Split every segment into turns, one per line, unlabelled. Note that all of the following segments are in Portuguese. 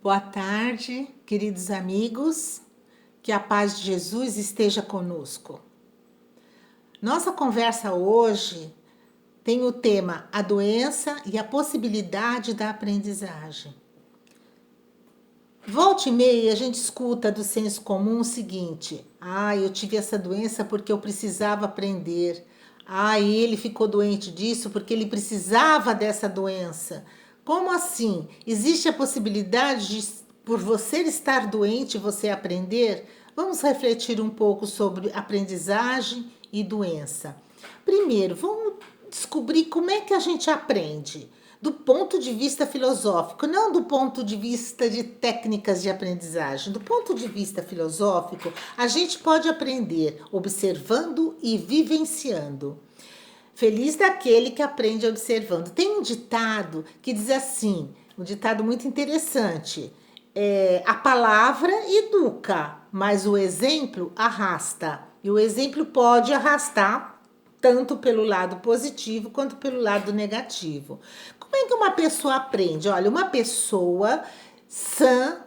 Boa tarde, queridos amigos, que a paz de Jesus esteja conosco. Nossa conversa hoje tem o tema a doença e a possibilidade da aprendizagem. Volta e meia a gente escuta do senso comum o seguinte: eu tive essa doença porque eu precisava aprender. Ele ficou doente disso porque ele precisava dessa doença. Como assim? Existe a possibilidade de, por você estar doente, você aprender? Vamos refletir um pouco sobre aprendizagem e doença. Primeiro, vamos descobrir como é que a gente aprende. Do ponto de vista filosófico, não do ponto de vista de técnicas de aprendizagem. Do ponto de vista filosófico, a gente pode aprender observando e vivenciando. Feliz daquele que aprende observando. Tem um ditado que diz assim, um ditado muito interessante: a palavra educa, mas o exemplo arrasta. E o exemplo pode arrastar tanto pelo lado positivo quanto pelo lado negativo. Como é que uma pessoa aprende? Olha, uma pessoa sã,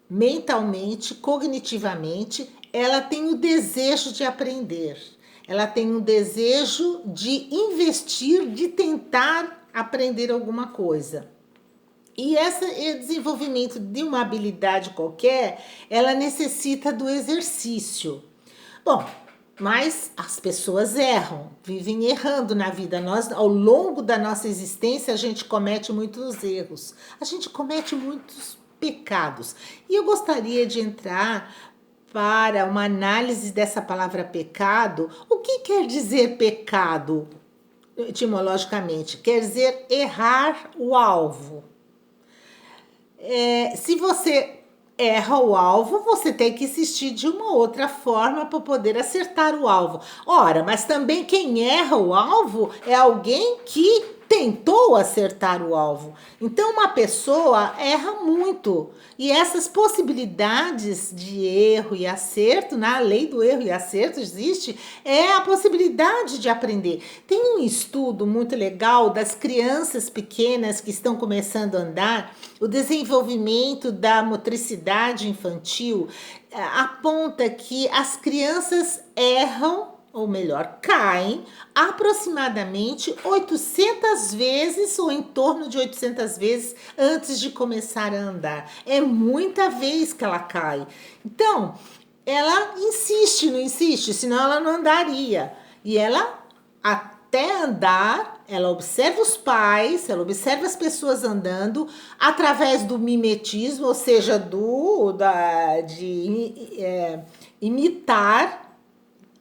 mentalmente, cognitivamente, ela tem o desejo de aprender. Ela tem um desejo de investir, de tentar aprender alguma coisa. E esse desenvolvimento de uma habilidade qualquer, ela necessita do exercício. Bom, mas as pessoas erram, vivem errando na vida. Nós, ao longo da nossa existência, a gente comete muitos erros. A gente comete muitos pecados. E eu gostaria de entrar para uma análise dessa palavra pecado. O que quer dizer pecado, etimologicamente? Quer dizer errar o alvo. Se você erra o alvo, você tem que insistir de uma outra forma para poder acertar o alvo. Ora, mas também quem erra o alvo é alguém que tentou acertar o alvo. Então, uma pessoa erra muito. E essas possibilidades de erro e acerto, na lei do erro e acerto existe, é a possibilidade de aprender. Tem um estudo muito legal das crianças pequenas que estão começando a andar, o desenvolvimento da motricidade infantil aponta que as crianças erram, ou melhor, caem aproximadamente 800 vezes ou em torno de 800 vezes antes de começar a andar. É muita vez que ela cai. Então, ela insiste, não insiste, senão ela não andaria. E ela, até andar, ela observa os pais, ela observa as pessoas andando através do mimetismo, ou seja,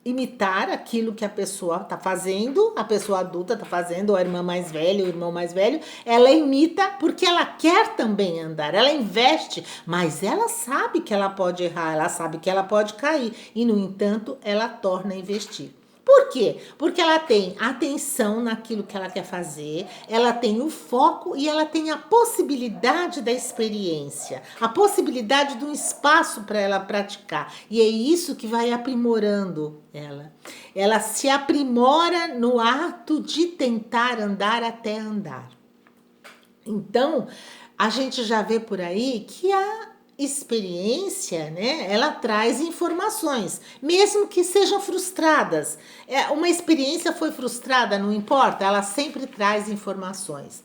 imitar aquilo que a pessoa está fazendo, a pessoa adulta está fazendo, ou a irmã mais velha, o irmão mais velho, ela imita porque ela quer também andar, ela investe, mas ela sabe que ela pode errar, ela sabe que ela pode cair, e no entanto, ela torna a investir. Por quê? Porque ela tem atenção naquilo que ela quer fazer, ela tem o foco e ela tem a possibilidade da experiência, a possibilidade de um espaço para ela praticar. E é isso que vai aprimorando ela. Ela se aprimora no ato de tentar andar até andar. Então, a gente já vê por aí que a experiência, né, ela traz informações, mesmo que sejam frustradas. Uma experiência foi frustrada, não importa, ela sempre traz informações.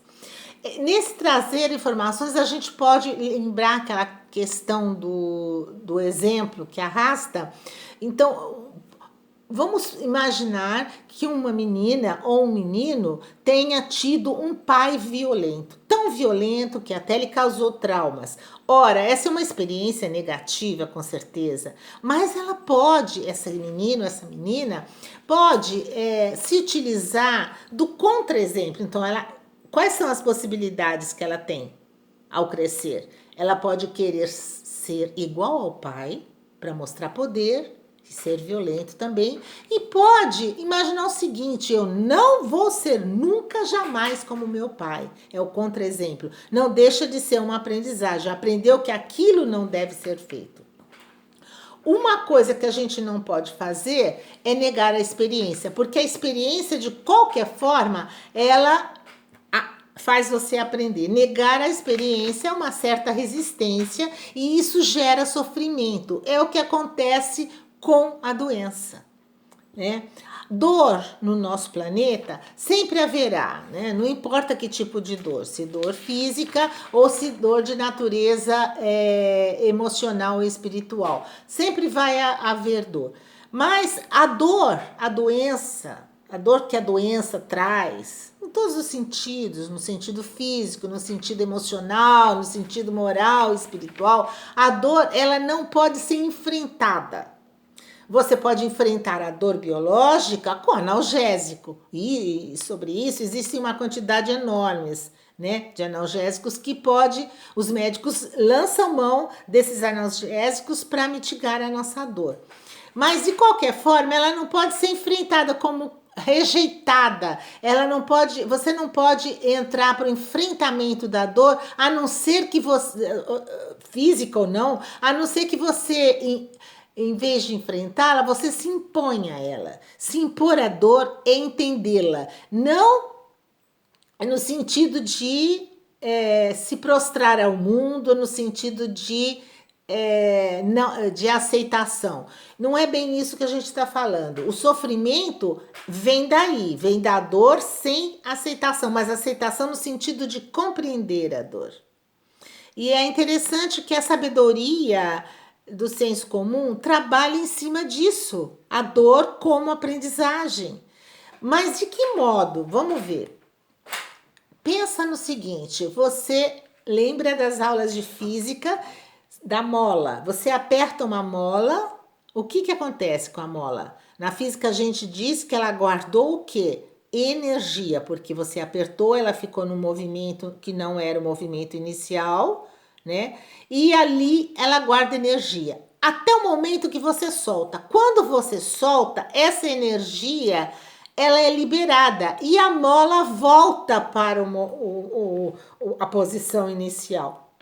Nesse trazer informações, a gente pode lembrar aquela questão do exemplo que arrasta. Então, vamos imaginar que uma menina ou um menino tenha tido um pai violento, tão violento que até lhe causou traumas. Ora, essa é uma experiência negativa, com certeza, mas ela pode, essa menina, pode se utilizar do contra-exemplo. Então, quais são as possibilidades que ela tem ao crescer? Ela pode querer ser igual ao pai para mostrar poder, ser violento também, e pode imaginar o seguinte: eu não vou ser nunca, jamais como meu pai. É o contra-exemplo. Não deixa de ser uma aprendizagem. Aprendeu que aquilo não deve ser feito. Uma coisa que a gente não pode fazer é negar a experiência, porque a experiência, de qualquer forma, ela faz você aprender. Negar a experiência é uma certa resistência e isso gera sofrimento. É o que acontece com a doença, né? Dor no nosso planeta sempre haverá, né? Não importa que tipo de dor, se dor física ou se dor de natureza emocional ou espiritual. Sempre vai haver dor. Mas a dor, a doença, a dor que a doença traz, em todos os sentidos, no sentido físico, no sentido emocional, no sentido moral, espiritual, a dor, ela não pode ser enfrentada. Você pode enfrentar a dor biológica com analgésico. E sobre isso existe uma quantidade enorme, né, de analgésicos que os médicos lançam mão desses analgésicos para mitigar a nossa dor. Mas de qualquer forma, ela não pode ser enfrentada como rejeitada. Você não pode entrar para o enfrentamento da dor, a não ser que você, física ou não, a não ser que você, em vez de enfrentá-la, você se impõe a ela. Se impor a dor é entendê-la. Não no sentido de se prostrar ao mundo, no sentido de aceitação. Não é bem isso que a gente está falando. O sofrimento vem daí, vem da dor sem aceitação, mas aceitação no sentido de compreender a dor. E é interessante que a sabedoria do senso comum trabalha em cima disso, a dor como aprendizagem. Mas de que modo? Vamos ver. Pensa no seguinte, você lembra das aulas de física da mola? Você aperta uma mola, o que acontece com a mola? Na física a gente diz que ela guardou o quê? Energia, porque você apertou, ela ficou num movimento que não era o movimento inicial, né? E ali ela guarda energia até o momento que você solta. Quando você solta, essa energia ela é liberada e a mola volta para a posição inicial.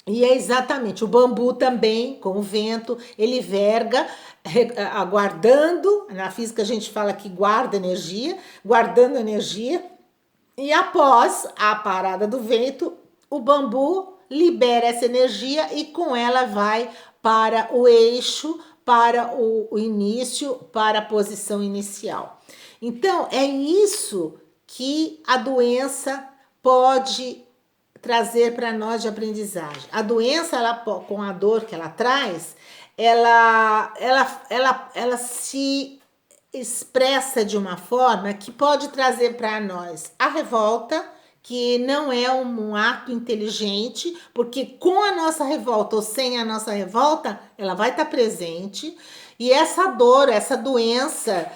E é exatamente, o bambu também, com o vento, ele verga, aguardando, na física a gente fala que guarda energia, guardando energia, e após a parada do vento, o bambu libera essa energia e com ela vai para o eixo, para o início, para a posição inicial. Então, é isso que a doença pode trazer para nós de aprendizagem. A doença, com a dor que ela traz, ela se expressa de uma forma que pode trazer para nós a revolta, que não é um ato inteligente, porque com a nossa revolta ou sem a nossa revolta, ela vai estar presente. E essa dor, essa doença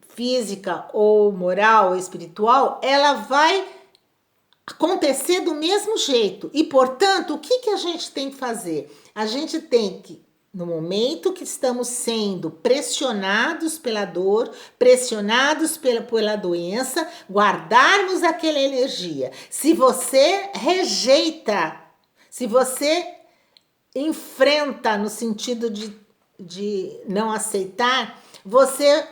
física ou moral ou espiritual, ela vai acontecer do mesmo jeito. E, portanto, o que a gente tem que fazer? A gente tem que, no momento que estamos sendo pressionados pela dor, pressionados pela doença, guardarmos aquela energia. Se você rejeita, se você enfrenta no sentido de não aceitar, você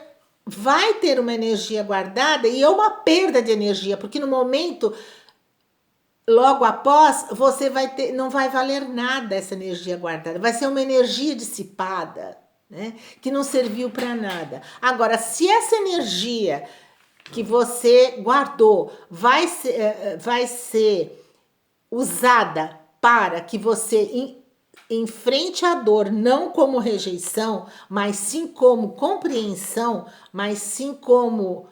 vai ter uma energia guardada e é uma perda de energia, porque no momento, logo após, você não vai valer nada essa energia guardada, vai ser uma energia dissipada, né, que não serviu para nada. Agora, se essa energia que você guardou vai ser usada para que você enfrente a dor não como rejeição, mas sim como compreensão, mas sim como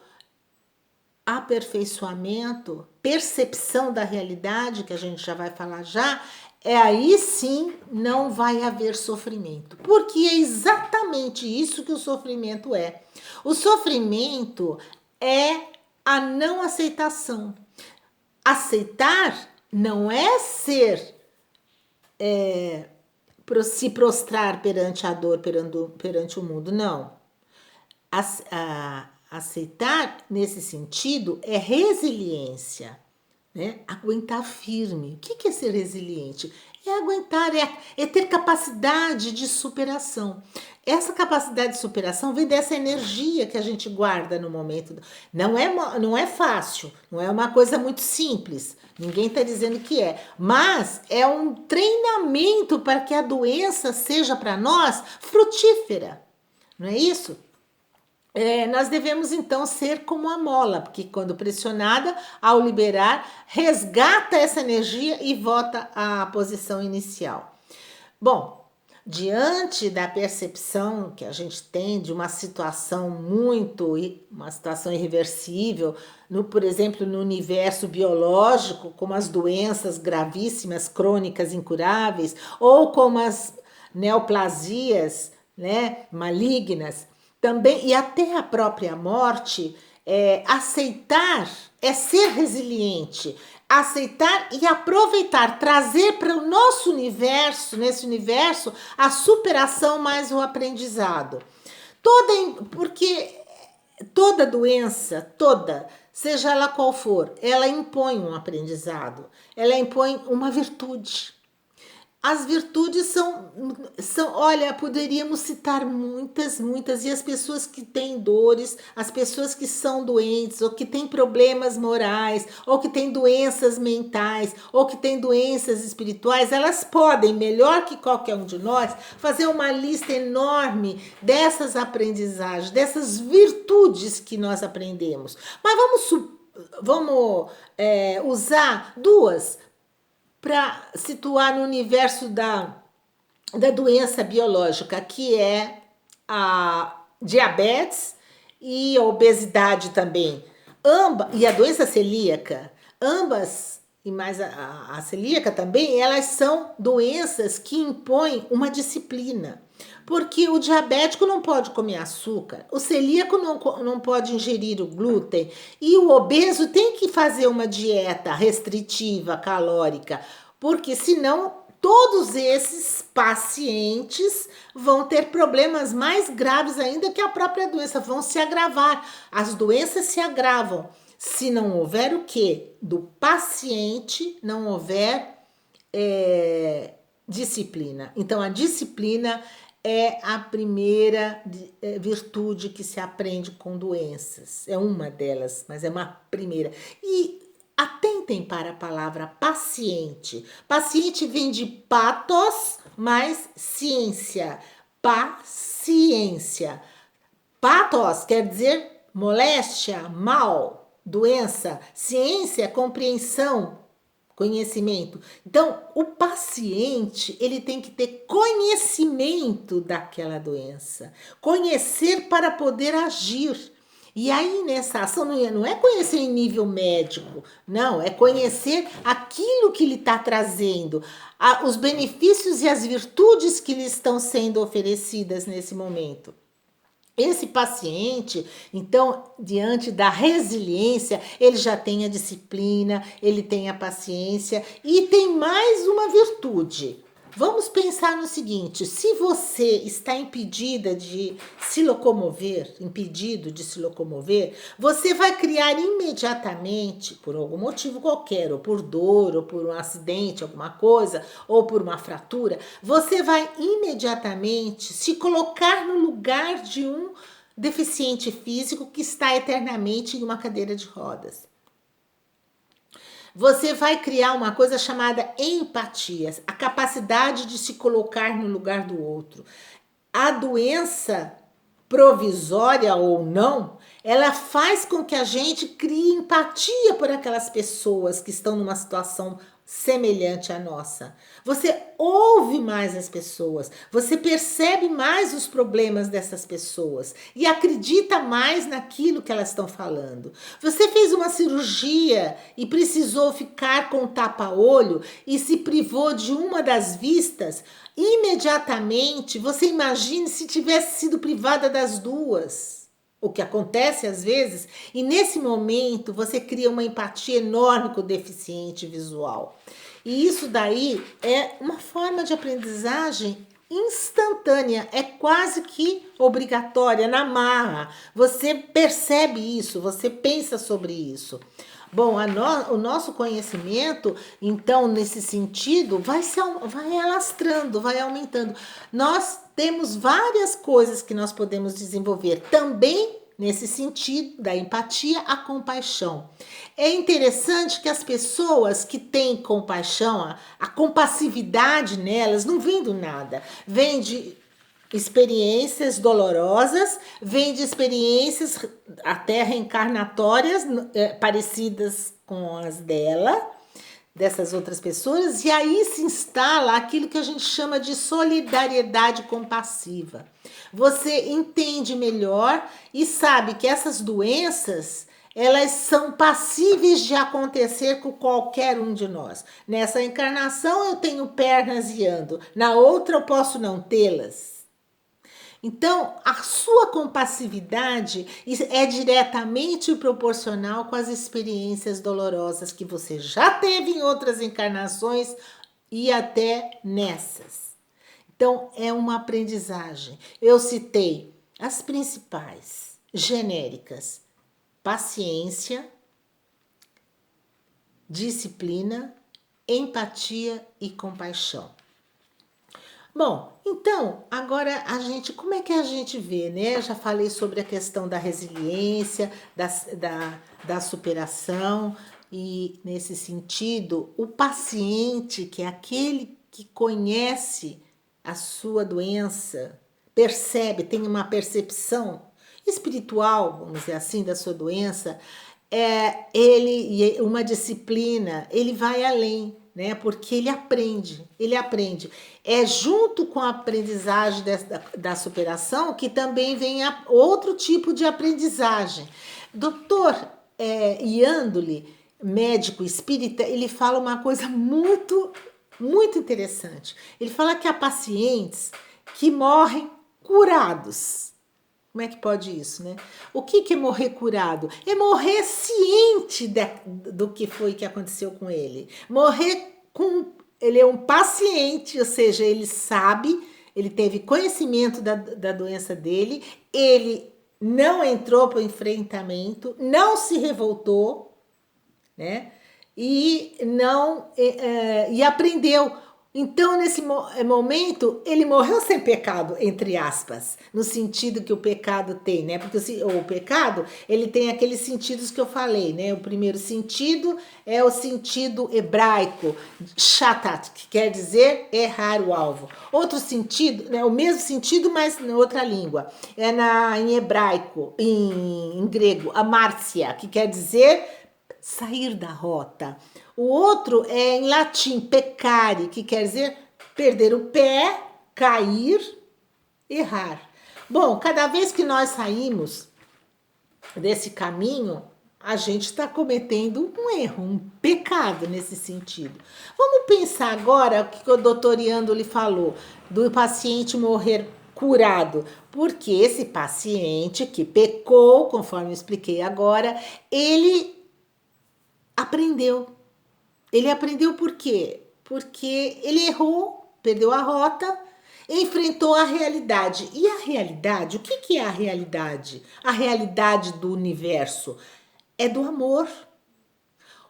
aperfeiçoamento, percepção da realidade, que a gente já vai falar já, aí sim não vai haver sofrimento. Porque é exatamente isso que o sofrimento é. O sofrimento é a não aceitação. Aceitar não é se prostrar perante a dor, perante o mundo, não. Aceitar, nesse sentido, é resiliência, né? Aguentar firme. O que é ser resiliente? É aguentar, é ter capacidade de superação. Essa capacidade de superação vem dessa energia que a gente guarda no momento. Não é fácil, não é uma coisa muito simples. Ninguém está dizendo que é. Mas é um treinamento para que a doença seja para nós frutífera. Não é isso? Nós devemos então ser como a mola, porque quando pressionada, ao liberar, resgata essa energia e volta à posição inicial. Bom, diante da percepção que a gente tem de uma situação uma situação irreversível, por exemplo, no universo biológico, como as doenças gravíssimas, crônicas, incuráveis, ou como as neoplasias, né, malignas, também, e até a própria morte, aceitar é ser resiliente, aceitar e aproveitar, trazer para o nosso universo, nesse universo, a superação mais o aprendizado. Porque toda doença, seja ela qual for, ela impõe um aprendizado, ela impõe uma virtude. As virtudes olha, poderíamos citar muitas, e as pessoas que têm dores, as pessoas que são doentes, ou que têm problemas morais, ou que têm doenças mentais, ou que têm doenças espirituais, elas podem, melhor que qualquer um de nós, fazer uma lista enorme dessas aprendizagens, dessas virtudes que nós aprendemos. Mas vamos usar duas para situar no universo da doença biológica, que é a diabetes e a obesidade também. E a doença celíaca, ambas, e mais a celíaca também, elas são doenças que impõem uma disciplina. Porque o diabético não pode comer açúcar, o celíaco não pode ingerir o glúten, e o obeso tem que fazer uma dieta restritiva, calórica, porque senão todos esses pacientes vão ter problemas mais graves ainda que a própria doença, vão se agravar. As doenças se agravam se não houver o quê? Do paciente não houver disciplina. Então, a disciplina é a primeira virtude que se aprende com doenças. É uma delas, mas é uma primeira. E atentem para a palavra paciente. Paciente vem de patos mais ciência. Paciência. Patos quer dizer moléstia, mal, doença. Ciência, compreensão, conhecimento. Então, o paciente, ele tem que ter conhecimento daquela doença. Conhecer para poder agir. E aí, nessa ação, não é conhecer em nível médico, não, é conhecer aquilo que ele está trazendo, os benefícios e as virtudes que lhe estão sendo oferecidas nesse momento. Esse paciente, então, diante da resiliência, ele já tem a disciplina, ele tem a paciência e tem mais uma virtude. Vamos pensar no seguinte: se você está impedido de se locomover, você vai criar imediatamente, por algum motivo qualquer, ou por dor, ou por um acidente, alguma coisa, ou por uma fratura, você vai imediatamente se colocar no lugar de um deficiente físico que está eternamente em uma cadeira de rodas. Você vai criar uma coisa chamada empatia, a capacidade de se colocar no lugar do outro. A doença, provisória ou não, ela faz com que a gente crie empatia por aquelas pessoas que estão numa situação semelhante à nossa. Você ouve mais as pessoas, você percebe mais os problemas dessas pessoas e acredita mais naquilo que elas estão falando. Você fez uma cirurgia e precisou ficar com tapa-olho e se privou de uma das vistas, imediatamente você imagine se tivesse sido privada das duas. O que acontece às vezes, e nesse momento você cria uma empatia enorme com o deficiente visual. E isso daí é uma forma de aprendizagem instantânea, é quase que obrigatória, na marra. Você percebe isso, você pensa sobre isso. Bom, o nosso conhecimento, então, nesse sentido, vai alastrando, vai aumentando. Nós temos várias coisas que nós podemos desenvolver também nesse sentido da empatia, a compaixão. É interessante que as pessoas que têm compaixão, a compassividade nelas, não vem do nada, vem de experiências dolorosas, vem de experiências até reencarnatórias parecidas com as dessas outras pessoas, e aí se instala aquilo que a gente chama de solidariedade compassiva. Você entende melhor e sabe que essas doenças, elas são passíveis de acontecer com qualquer um de nós. Nessa encarnação eu tenho pernas e ando, na outra eu posso não tê-las. Então, a sua compassividade é diretamente proporcional com as experiências dolorosas que você já teve em outras encarnações e até nessas. Então, é uma aprendizagem. Eu citei as principais, genéricas: paciência, disciplina, empatia e compaixão. Bom, então, agora como é que a gente vê, né? Eu já falei sobre a questão da resiliência, da superação, e nesse sentido, o paciente, que é aquele que conhece a sua doença, percebe, tem uma percepção espiritual, vamos dizer assim, da sua doença, uma disciplina, ele vai além, né? Porque ele aprende. É junto com a aprendizagem da superação que também vem outro tipo de aprendizagem. Doutor Iandoli, médico espírita, ele fala uma coisa muito, muito interessante. Ele fala que há pacientes que morrem curados. Como é que pode isso, né? O que é morrer curado? É morrer ciente do que foi que aconteceu com ele. Ele é um paciente, ou seja, ele sabe, ele teve conhecimento da doença dele, ele não entrou para o enfrentamento, não se revoltou, né? E e aprendeu. Então, nesse momento, ele morreu sem pecado, entre aspas, no sentido que o pecado tem, né? Porque o pecado, ele tem aqueles sentidos que eu falei, né? O primeiro sentido é o sentido hebraico, shatat, que quer dizer errar o alvo. Outro sentido, né? O mesmo sentido, mas em outra língua, em hebraico, em grego, amárcia, que quer dizer sair da rota. O outro é em latim, peccare, que quer dizer perder o pé, cair, errar. Bom, cada vez que nós saímos desse caminho, a gente está cometendo um erro, um pecado nesse sentido. Vamos pensar agora o que o doutor Iandoli falou, do paciente morrer curado, porque esse paciente que pecou, conforme eu expliquei agora, ele aprendeu. Ele aprendeu por quê? Porque ele errou, perdeu a rota, enfrentou a realidade. E a realidade, o que é a realidade? A realidade do universo é do amor.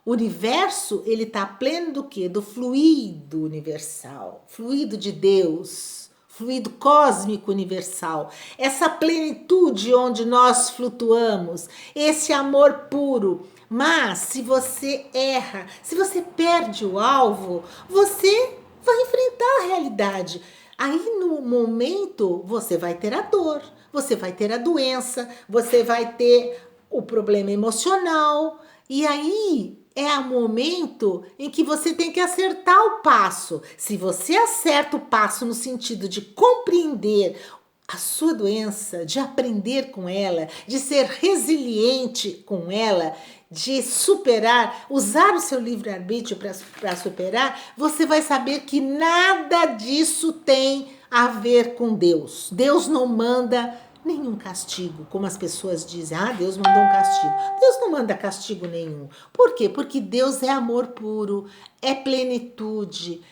O universo, ele está pleno do quê? Do fluido universal, fluido de Deus, fluido cósmico universal. Essa plenitude onde nós flutuamos, esse amor puro. Mas se você erra, se você perde o alvo, você vai enfrentar a realidade. Aí no momento você vai ter a dor, você vai ter a doença, você vai ter o problema emocional. E aí é o momento em que você tem que acertar o passo. Se você acerta o passo no sentido de compreender a sua doença, de aprender com ela, de ser resiliente com ela, de superar, usar o seu livre-arbítrio para superar, você vai saber que nada disso tem a ver com Deus. Deus não manda nenhum castigo, como as pessoas dizem. Ah, Deus mandou um castigo. Deus não manda castigo nenhum. Por quê? Porque Deus é amor puro, é plenitude.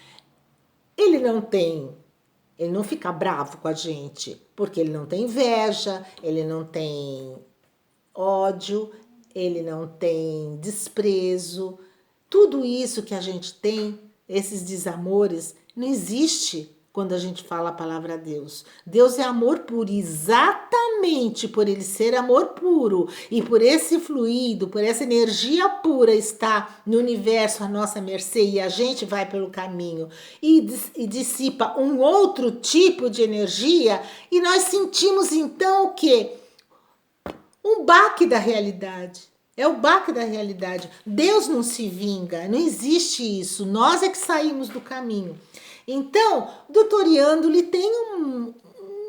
Ele não fica bravo com a gente, porque ele não tem inveja, ele não tem ódio, ele não tem desprezo. Tudo isso que a gente tem, esses desamores, não existe quando a gente fala a palavra Deus. Deus é amor puro, exatamente por ele ser amor puro e por esse fluido, por essa energia pura estar no universo à nossa mercê e a gente vai pelo caminho e dissipa um outro tipo de energia e nós sentimos então o quê? Um baque da realidade. É o baque da realidade. Deus não se vinga, não existe isso. Nós é que saímos do caminho. Então, doutor Iandoli tem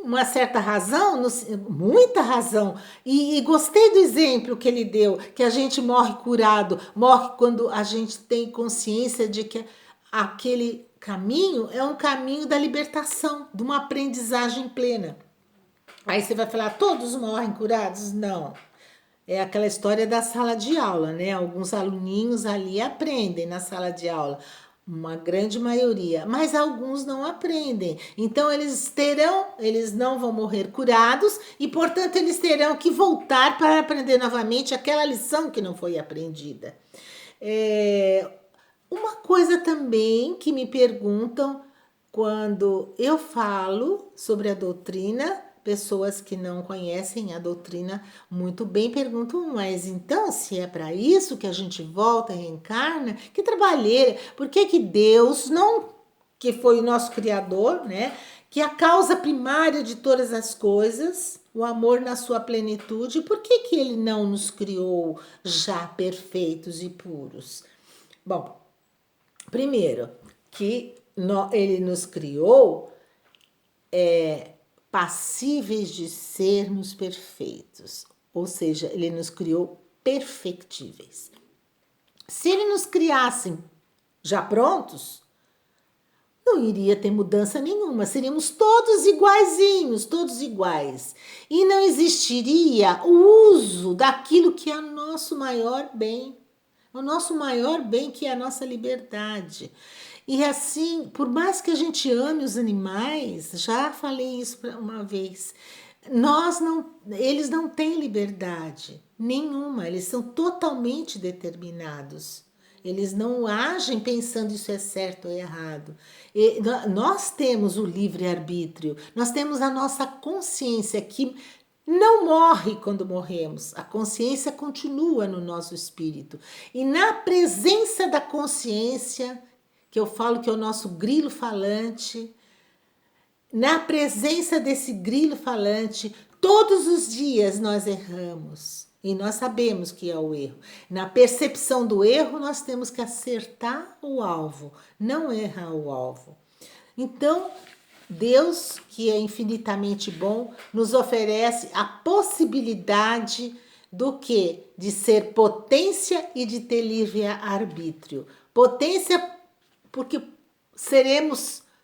uma certa razão, muita razão. E gostei do exemplo que ele deu, que a gente morre curado, morre quando a gente tem consciência de que aquele caminho é um caminho da libertação, de uma aprendizagem plena. Aí você vai falar, todos morrem curados? Não. É aquela história da sala de aula, né? Alguns aluninhos ali aprendem na sala de aula, uma grande maioria, mas alguns não aprendem. Então eles não vão morrer curados e, portanto, eles terão que voltar para aprender novamente aquela lição que não foi aprendida. Uma coisa também que me perguntam quando eu falo sobre a doutrina, pessoas que não conhecem a doutrina muito bem perguntam, mas então se é para isso que a gente volta e reencarna, que trabalheira, por que Deus não, que foi o nosso Criador, né, que é a causa primária de todas as coisas, o amor na sua plenitude, por que ele não nos criou já perfeitos e puros? Bom, primeiro, que ele nos criou passíveis de sermos perfeitos, ou seja, ele nos criou perfectíveis. Se ele nos criasse já prontos, não iria ter mudança nenhuma, seríamos todos iguaizinhos, todos iguais. E não existiria o uso daquilo que é nosso maior bem, o nosso maior bem que é a nossa liberdade. E assim, por mais que a gente ame os animais, já falei isso uma vez, eles não têm liberdade nenhuma, eles são totalmente determinados. Eles não agem pensando isso é certo ou errado. Nós temos o livre-arbítrio, nós temos a nossa consciência que não morre quando morremos. A consciência continua no nosso espírito. E na presença da consciência, que eu falo que é o nosso grilo falante, na presença desse grilo falante, todos os dias nós erramos. E nós sabemos que é o erro. Na percepção do erro, nós temos que acertar o alvo, não errar o alvo. Então, Deus, que é infinitamente bom, nos oferece a possibilidade do quê? De ser potência e de ter livre-arbítrio. Potência porque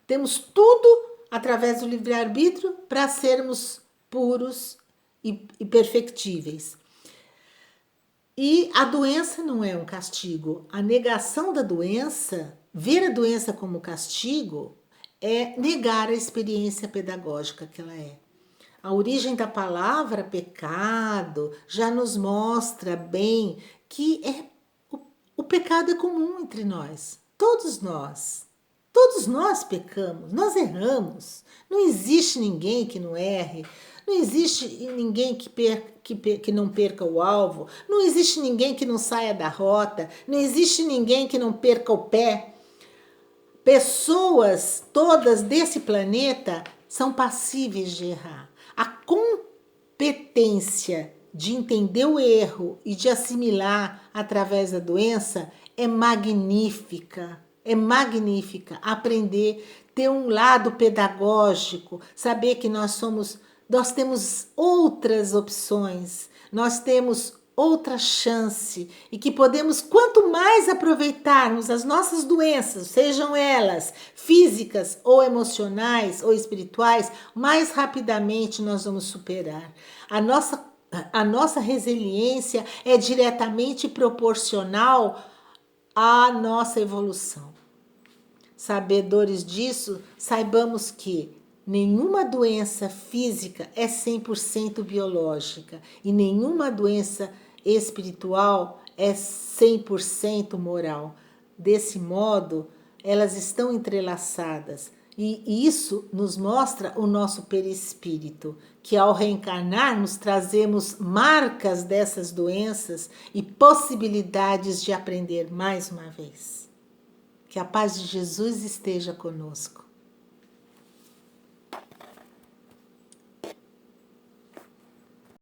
temos tudo através do livre-arbítrio para sermos puros e perfectíveis. E a doença não é um castigo. A negação da doença, ver a doença como castigo, é negar a experiência pedagógica que ela é. A origem da palavra pecado já nos mostra bem que o pecado é comum entre nós. Todos nós pecamos, nós erramos. Não existe ninguém que não erre, não existe ninguém que não perca o alvo, não existe ninguém que não saia da rota, não existe ninguém que não perca o pé. Pessoas todas desse planeta são passíveis de errar. A competência de entender o erro e de assimilar através da doença é magnífica. É magnífica. Aprender, ter um lado pedagógico, saber que nós temos outras opções, nós temos outra chance e que podemos, quanto mais aproveitarmos as nossas doenças, sejam elas físicas ou emocionais ou espirituais, mais rapidamente nós vamos superar. A nossa resiliência é diretamente proporcional à nossa evolução. Sabedores disso, saibamos que nenhuma doença física é 100% biológica e nenhuma doença espiritual é 100% moral. Desse modo, elas estão entrelaçadas. E isso nos mostra o nosso perispírito, que ao reencarnarmos trazemos marcas dessas doenças e possibilidades de aprender mais uma vez. Que a paz de Jesus esteja conosco.